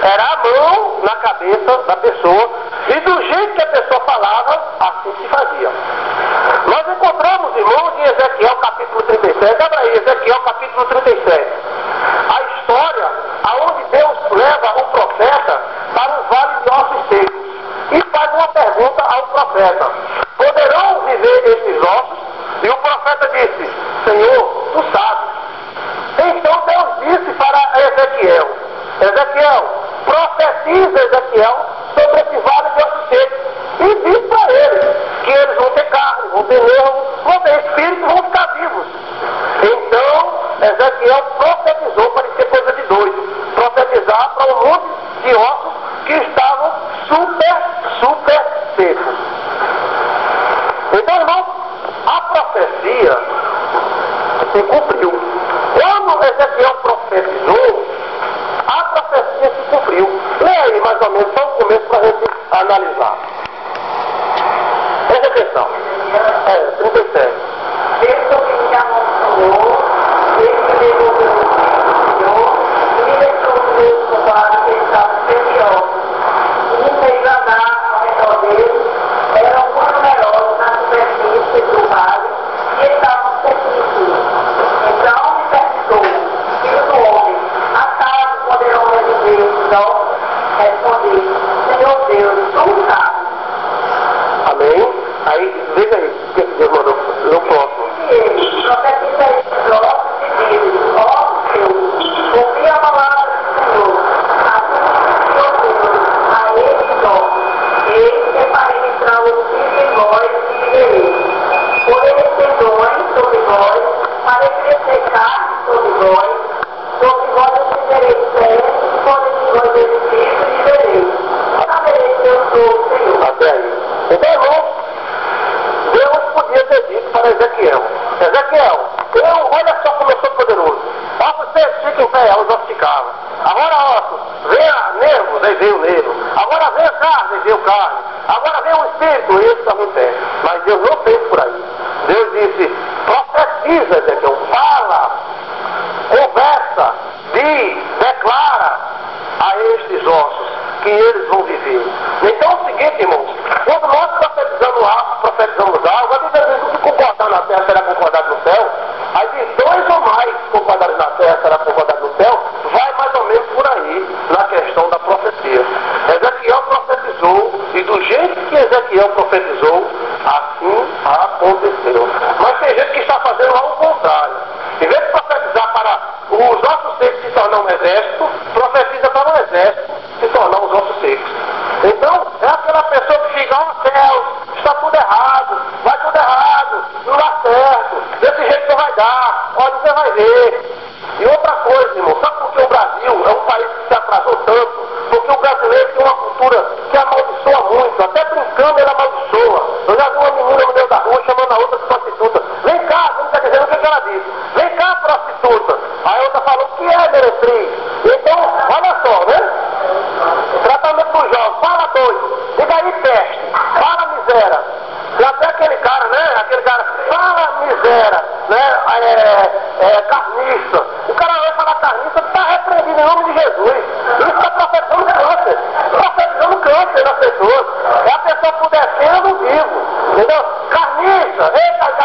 era a mão na cabeça da pessoa, e do jeito que a pessoa falava, assim se fazia. Nós encontramos, irmãos, em Ezequiel capítulo 37, abra aí, Ezequiel capítulo 37, a história aonde Deus leva o profeta para um vale de ossos secos, e faz uma pergunta ao profeta: poderão viver esses ossos? E o profeta disse: Senhor, tu sabes. Então Deus disse para Ezequiel: Ezequiel, profetiza Ezequiel sobre esse vale de ossos secos, e diz para eles que eles vão ter carne, vão ter nervo, vão ter espírito, vão ficar vivos. Então Ezequiel profetizou, parecia coisa de doido, profetizar para um monte de ossos que estavam super secos. Então, irmão, a profecia se cumpriu. Quando Ezequiel profetizou, a profecia se cumpriu. Leia aí mais ou menos, só o começo para a gente analisar. Presta atenção. 37. Deus que me amontoou, ele me devolveu o Senhor, e me deixou o Deus no vale que estava superior. E me fez andar ao redor dele, eram muito numerosos na superfície do vale, e estavam perdidos. Então me perguntou: filho do homem, acaso poderão reviver esses ossos? Respondi: Senhor Deus, tu sabes. Amém? Aí, veja aí o que Deus mandou no próximo. Ele profetiza esses ossos e diz: ó Deus, ouvi a palavra do Senhor. Assim disse o Senhor Deus a esses ossos: eis que farei entrar o Espírito em vós e vivereis. Porei tendões sobre vós, farei crescer carne sobre vós eu tenderei pés e podereis vós Espírito e vivereis. Sabereis que eu sou o Senhor. Até aí. Então, irmãos, Deus podia ter dito para Ezequiel: Ezequiel, olha só como eu sou poderoso. Ó, você fica em pé, os ossos ficavam. Agora, ossos, venha nervos, aí veio o nervo. Agora venha carne, aí veio carne. Agora venha o espírito, esse também tem. Mas Deus não fez por aí. Deus disse: profetiza, Ezequiel, fala, conversa, diz, declara a estes ossos que eles vão viver. Então é o seguinte, irmãos, quando nós profetizamos algo, a Bíblia diz que o que concordar na terra será concordado no céu. Aí diz: dois ou mais concordarem na terra será concordado no céu. Vai mais ou menos por aí na questão da profecia. Ezequiel profetizou, e do jeito que Ezequiel profetizou, assim aconteceu. Mas tem gente que está fazendo ao contrário. Em vez de profetizar para os ossos secos se tornar um exército, profetiza para o exército se tornar os ossos secos. Então, é aquela pessoa que fica: ó céus, está tudo errado, vai tudo errado, não dá certo, desse jeito não vai dar, olha, você vai ver. E outra coisa, irmão, sabe por que o Brasil é um país que se atrasou tanto? Porque o brasileiro tem uma cultura que amaldiçoa muito, até brincando ele amaldiçoa. Eu já vi uma menina no meio da rua chamando a outra de prostituta. Vem cá, não está dizendo o que ela disse. Vem cá, prostituta. Aí a outra falou: o que é, meretriz? Então, olha só, né? Tratamento do jovem, fala doido, diga aí peste, fala miséria. E até aquele cara, né? Aquele cara, fala miséria, né? Carniça. O cara vai falar carniça, está repreendido em nome de Jesus. Isso está profetizando câncer. Profetizando câncer nas pessoas. É a pessoa pudecendo vivo. Entendeu? Carniça,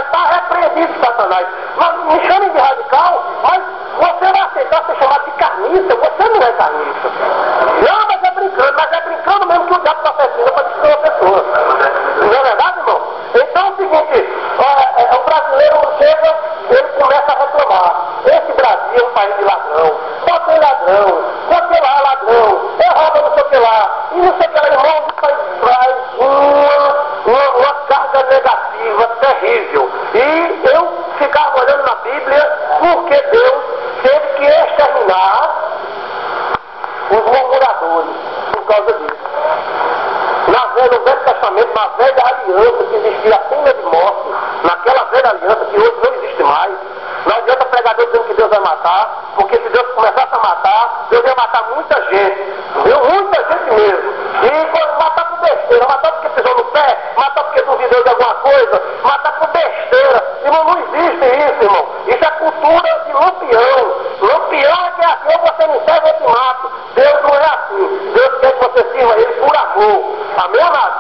está repreendido, Satanás. Mas me chamem de radical, mas você vai aceitar ser chamado de carniça, você não é carniça. Não, mas é brincando mesmo que o diabo profetiza para destruir uma pessoa. Não é verdade, irmão? Então é o seguinte, o brasileiro chega, ele começa a reclamar: esse Brasil é um país de ladrão, só tem ladrão, não sei lá, ladrão, rouba não sei o que lá, e não sei o que lá, irmão, isso aí traz uma carga negativa terrível. E eu ficava olhando na Bíblia, porque Deus teve que exterminar os murmuradores por causa disso. No Velho Testamento, na velha aliança, que existia a pena de morte, naquela velha aliança que hoje não existe mais, não adianta pregador dizendo que Deus vai matar, porque se Deus começasse a matar, Deus ia matar muita gente, viu? Muita gente mesmo. E matar por besteira, matar porque pisou no pé, matar porque duvidou de alguma coisa, matar por besteira. Irmão, não existe isso, irmão. Isso é cultura de lampião. Lampião é que é assim, ou você me serve ou eu te mato. Deus não é assim. Deus quer que você sirva ele por amor. Amém, amado?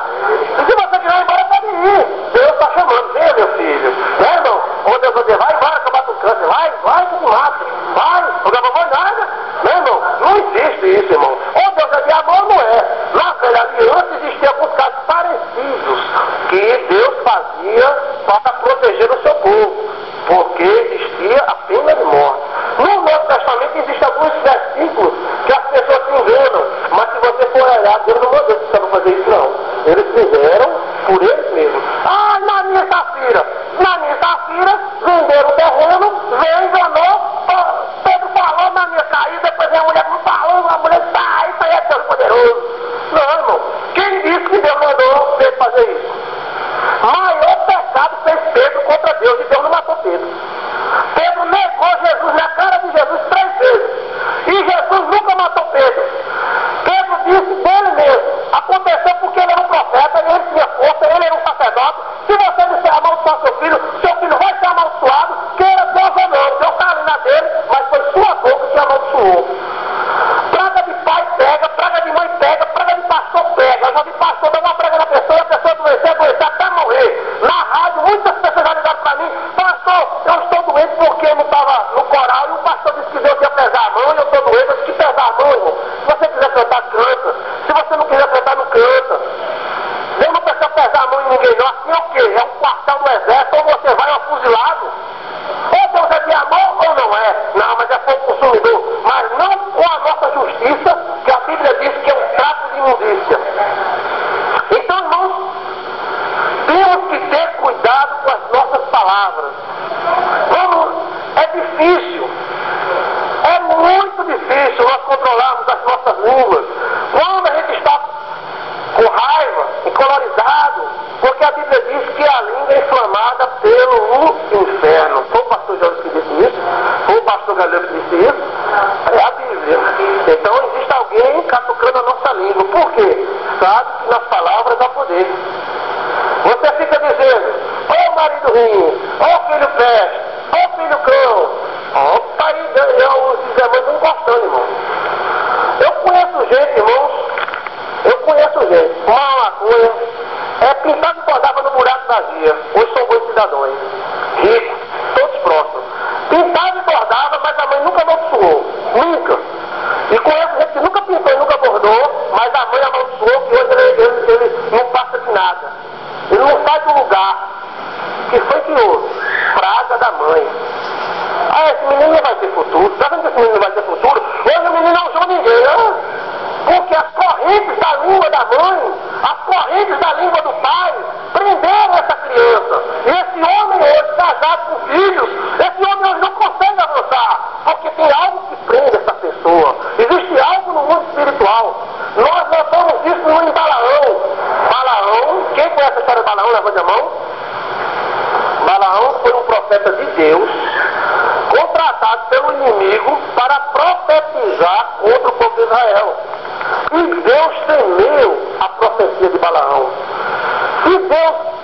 E se você quiser ir embora, pode ir. Deus está chamando. Venha, meu filho. Né, irmão? Ou Deus vai dizer, vai embora, acabar com o câncer. Vai, que te mato. Vai, não vou nada. Né, irmão? Não existe isso, irmão. Ou Deus é de amor, não é. Na velha aliança existiam alguns casos parecidos que Deus fazia para proteger o seu povo, porque existia a pena de morte. No Novo Testamento existem alguns versículos que as pessoas se enganam, mas se você for olhar, Deus não mandou você não fazer isso, não. Eles fizeram por eles mesmos. Ah, na minha Safira, venderam o terreno, veio, enganou, Pedro falou na minha caída, depois a mulher não falou, a mulher sai, isso aí é Deus poderoso. Não, irmão, quem disse que Deus mandou Pedro fazer isso? Maior pecado fez Pedro contra Deus e Deus não matou Pedro. Pedro negou Jesus na cara de Jesus 3 vezes. E Jesus nunca matou Pedro. Pedro disse dele mesmo. Aconteceu porque ele era um profeta, ele tinha força, ele era um sacerdote. Se você disser amaldiçoar seu filho vai ser amaldiçoado, queira Deus ou não. Deus está ali na dele, mas foi sua boca que amaldiçoou. Praga de pai pega, praga de mãe pega, praga de pastor pega. Eu já vi pastor dar uma praga na pessoa e a pessoa adoecer até morrer. Na rádio, muitas pessoas já ligaram para mim, pastor, eu estou doente porque eu não estava no coral e o pastor disse que Deus ia pesar a mão e eu estou doente, eu disse que pesar a mão, irmão. Se você quiser cantar, canta. Se você não quiser cantar, não canta. Deus não precisa pesar a mão em ninguém, não. Assim é o quê? É um quartel do exército, ou você vai ao fuzilado. Ou Deus é de amor ou não é. Não, mas é fogo consumidor. Mas não com a nossa justiça, que a Bíblia diz que é um trato de imundícia. Então, irmãos, temos que ter cuidado com as nossas palavras. É difícil. É muito difícil nós controlarmos as nossas línguas. Quando a gente está com raiva, encolorizado, porque a Bíblia diz que a língua é inflamada pelo inferno. Foi o pastor Jorge que disse isso? Foi o pastor Galileu que disse isso? É a Bíblia. Então existe alguém catucando a nossa língua. Por quê? Sabe que nas palavras há poder. Você fica dizendo, ô marido ruim, ô filho peste, ô filho cão. Opa, aí ganhou os demônios não gostando, irmão. Eu conheço gente, irmãos. Uma maconha, pintado e bordava no buraco da via. Hoje são bons cidadãos, ricos, todos próximos. Pintava e bordava, mas a mãe nunca amaldiçoou. Nunca. E conheço gente que nunca pintou e nunca bordou, mas a mãe amaldiçoou que hoje ele não passa de nada. Ele não sai do lugar. Que foi que houve? Praga da mãe. Ah, esse menino não vai ter futuro. Tá vendo que esse menino não vai ter futuro? Hoje o menino não usou ninguém, não. Porque as correntes da língua da mãe, as correntes da língua do pai, prenderam essa criança. E esse homem hoje, casado com filhos, esse homem hoje não consegue avançar. Porque tem algo que prende essa pessoa. Existe algo no mundo espiritual. Nós notamos isso em Balaão. Balaão, quem conhece a história de Balaão? Levante a mão. Balaão foi um profeta de Deus, contratado pelo inimigo para profetizar contra o povo de Israel. E Deus temeu a profecia de Balaão.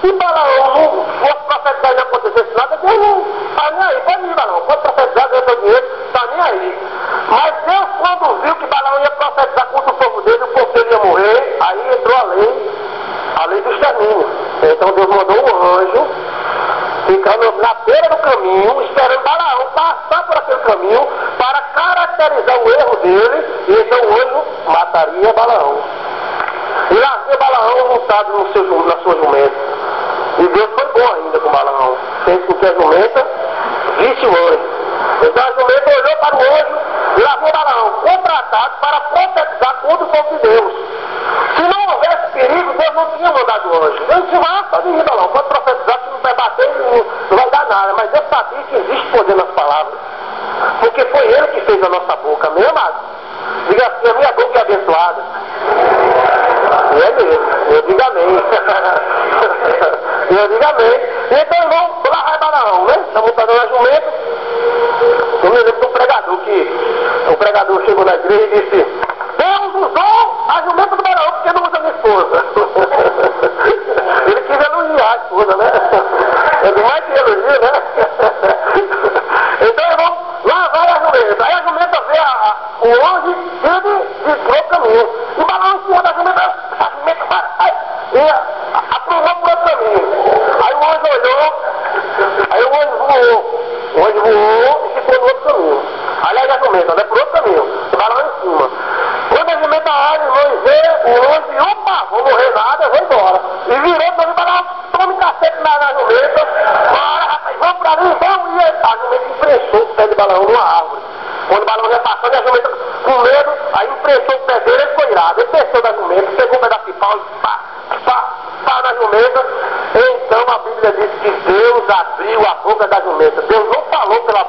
Se Balaão não fosse profetizar e não acontecesse nada, Deus não está nem aí. Pode ir, Balaão, pode profetizar, ganhar seu dinheiro, está nem aí. Mas Deus, quando viu que Balaão ia profetizar contra o povo dele, o povo dele ia morrer, aí entrou a lei do extermínio. Então Deus mandou um anjo ficando na beira do caminho, esperando Balaão passar por aquele caminho para caracterizar o erro dele, e então o anjo mataria Balaão. E lá via Balaão montado na sua jumenta. E Deus foi bom ainda com Balaão. Fez com que a jumenta visse o anjo. Então a jumenta olhou para o anjo e lá via Balaão, contratado para profetizar contra o povo de Deus. Se não houvesse perigo, Deus não tinha mandado o anjo. Deus disse, pode ir, Balaão, pode profetizar, que não vai bater, não vai dar nada. Mas Deus sabia que existe poder nas palavras. Porque foi Ele que fez a nossa boca, meu amado. Diga assim, a minha boca é abençoada. E é mesmo, eu digo amém. Eu digo amém. Então, irmão, lá vai Balaão, né? Está montando na jumenta. Eu me lembro de um pregador o pregador chegou na igreja e disse, Deus usou a jumenta do Balaão porque não usa minha esposa. Ele quis elogiar a esposa, né? Ele mais que elogio, né? Então, irmão, lá vai a jumenta. Aí a jumenta vê a e aprumou por outro caminho. Aí o anjo olhou, aí o anjo voou e ficou no outro caminho. Aliás, a jumenta, né? Por outro caminho, você vai lá em cima. Quando a jumenta olha, o anjo vê, o anjo, opa, vou morrer nada, vou embora. E virou, então vai lá, tome cacete na jumenta, bora rapaz, vamos pra ali, vamos, e a jumenta emprensou o pé de balão numa árvore. Quando o balão já passou, a jumenta com medo, aí emprensou o pé dele, ele foi irado. Ele desceu da jumenta, pegou um pedaço de pau e pá na jumenta. Então a Bíblia diz que Deus abriu a boca da jumenta. Deus não falou pela